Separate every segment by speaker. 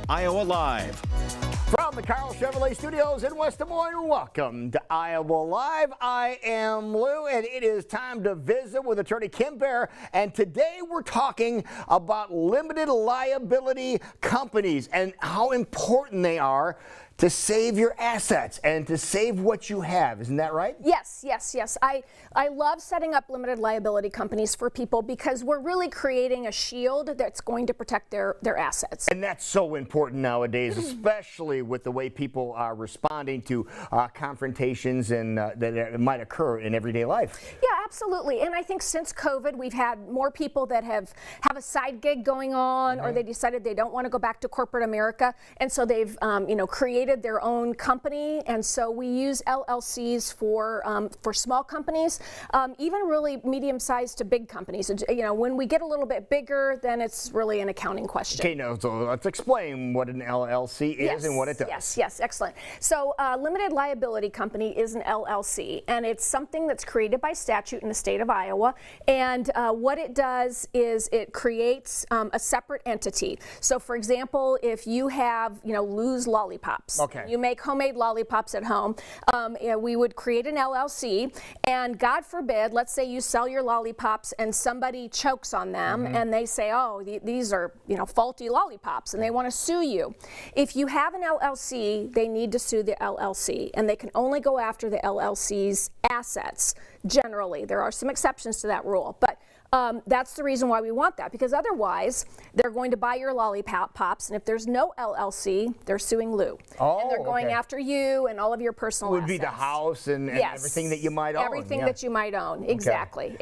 Speaker 1: Iowa Live.
Speaker 2: From the Carl Chevrolet Studios in West Des Moines, welcome to Iowa Live. I am Lou, and it is time to visit with attorney Kim Baer. And today we're talking about limited liability companies and how important they are to save your assets and to save what you have. Isn't that right?
Speaker 3: Yes. I love setting up limited liability companies for people because we're really creating a shield that's going to protect their assets.
Speaker 2: And that's so important nowadays, especially with the way people are responding to confrontations and that might occur in everyday life.
Speaker 3: Yeah, absolutely. And I think since COVID, we've had more people that have a side gig going on, or they decided they don't want to go back to corporate America, and so they've created their own company. And so we use LLCs for small companies, even really medium-sized to big companies. When we get a little bit bigger, then it's really an accounting question.
Speaker 2: Okay, now so let's explain what an LLC is and what it does.
Speaker 3: Yes, excellent. So limited liability company is an LLC, and it's something that's created by statute in the state of Iowa. And what it does is it creates a separate entity. So for example, if you have Lou's Lollipops, you make homemade lollipops at home, we would create an LLC, and God forbid, let's say you sell your lollipops and somebody chokes on them and they say, oh, these are faulty lollipops, and they want to sue you. If you have an LLC, they need to sue the LLC, and they can only go after the LLC's assets. Generally, there are some exceptions to that rule, but that's the reason why we want that, because otherwise they're going to buy your lollipops, and if there's no LLC, they're suing Lou.
Speaker 2: Oh,
Speaker 3: and they're going after you and all of your personal assets.
Speaker 2: Would be the house and everything that you might own.
Speaker 3: Everything that you might own, exactly.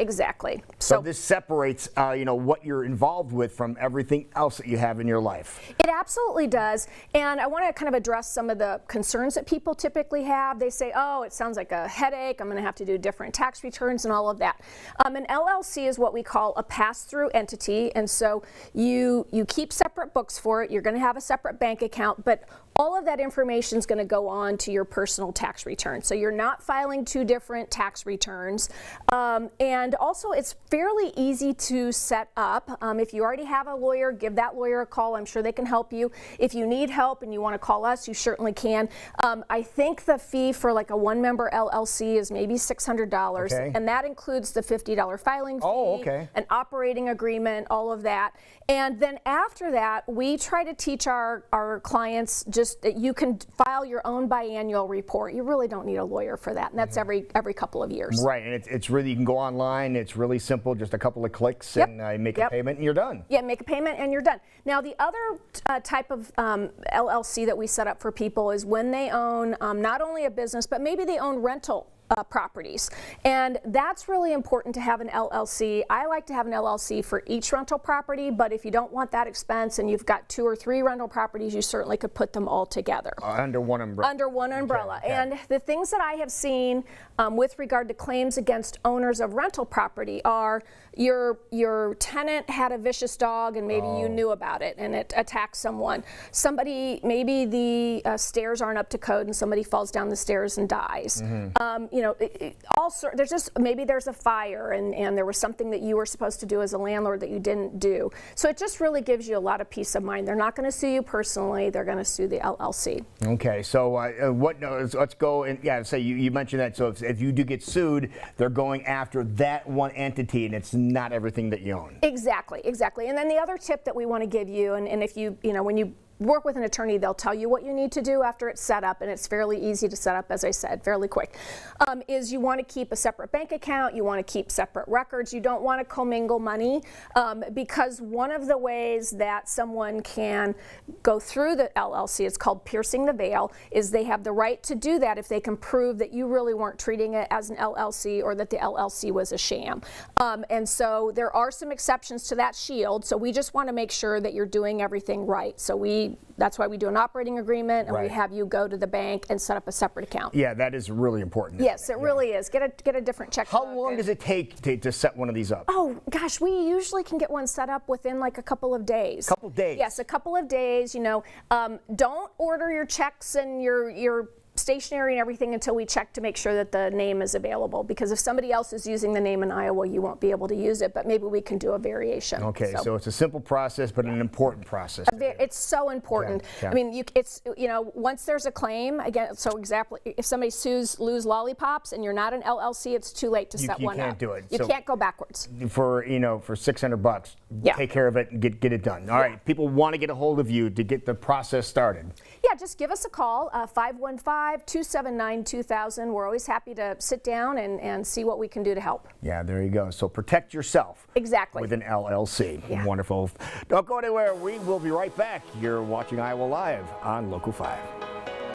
Speaker 2: So this separates what you're involved with from everything else that you have in your life.
Speaker 3: It absolutely does, and I want to kind of address some of the concerns that people typically have. They say, oh, it sounds like a headache, I'm going to have to do different tax returns and all of that. An LLC is what we call a pass-through entity, and so you keep separate books for it. You're going to have a separate bank account, but all of that information is going to go on to your personal tax return. So you're not filing two different tax returns. And also it's fairly easy to set up. If you already have a lawyer, give that lawyer a call. I'm sure they can help you. If you need help and you want to call us, you certainly can. I think the fee for like a one-member LLC is maybe $600, and that includes the $50 filing fee, an operating agreement, all of that. And then after that, we try to teach our clients just that you can file your own biannual report. You really don't need a lawyer for that, and that's every couple of years. Right,
Speaker 2: and it's really, you can go online, it's really simple, just a couple of clicks and make a payment and you're done.
Speaker 3: Yeah, make a payment and you're done. Now the other type of LLC that we set up for people is when they own not only a business, but maybe they own rental properties, and that's really important to have an LLC. I like to have an LLC for each rental property, but if you don't want that expense and you've got 2 or 3 rental properties, you certainly could put them all together.
Speaker 2: Under one umbrella.
Speaker 3: Under one umbrella. And the things that I have seen with regard to claims against owners of rental property are your tenant had a vicious dog and maybe you knew about it and it attacked someone. Somebody, maybe the stairs aren't up to code and somebody falls down the stairs and dies. There's just, maybe there's a fire and there was something that you were supposed to do as a landlord that you didn't do. So it just really gives you a lot of peace of mind. They're not going to sue you personally, they're going to sue the LLC.
Speaker 2: Okay, so let's go and say you mentioned that, so if you do get sued, they're going after that one entity and it's not everything that you own.
Speaker 3: Exactly. And then the other tip that we want to give you, and if when you work with an attorney, they'll tell you what you need to do after it's set up, and it's fairly easy to set up, as I said, fairly quick, is you want to keep a separate bank account, you want to keep separate records, you don't want to commingle money, because one of the ways that someone can go through the LLC, it's called piercing the veil, is they have the right to do that if they can prove that you really weren't treating it as an LLC or that the LLC was a sham. And so there are some exceptions to that shield, so we just want to make sure that you're doing everything right. So that's why we do an operating agreement, and we have you go to the bank and set up a separate account.
Speaker 2: Yeah, that is really important.
Speaker 3: Yes, it really is. Get a different checkbook.
Speaker 2: How long does it take to set one of these up?
Speaker 3: Oh gosh, we usually can get one set up within like a couple of days.
Speaker 2: Couple days?
Speaker 3: Yes, a couple of days. Don't order your checks and your stationary and everything until we check to make sure that the name is available. Because if somebody else is using the name in Iowa, you won't be able to use it, but maybe we can do a variation.
Speaker 2: Okay, so it's a simple process, but an important process.
Speaker 3: It's so important.
Speaker 2: Okay.
Speaker 3: I mean, once there's a claim, again, so exactly, if somebody sues Lou's Lollipops and you're not an LLC, it's too late to set one up.
Speaker 2: You can't do it.
Speaker 3: You can't go backwards.
Speaker 2: For $600, take care of it and get it done. All right, people want to get a hold of you to get the process started.
Speaker 3: Yeah, just give us a call, 515-279-2000. We're always happy to sit down and see what we can do to help.
Speaker 2: Yeah, there you go. So protect yourself.
Speaker 3: Exactly.
Speaker 2: With an LLC.
Speaker 3: Yeah.
Speaker 2: Wonderful. Don't go anywhere. We will be right back. You're watching Iowa Live on Local 5.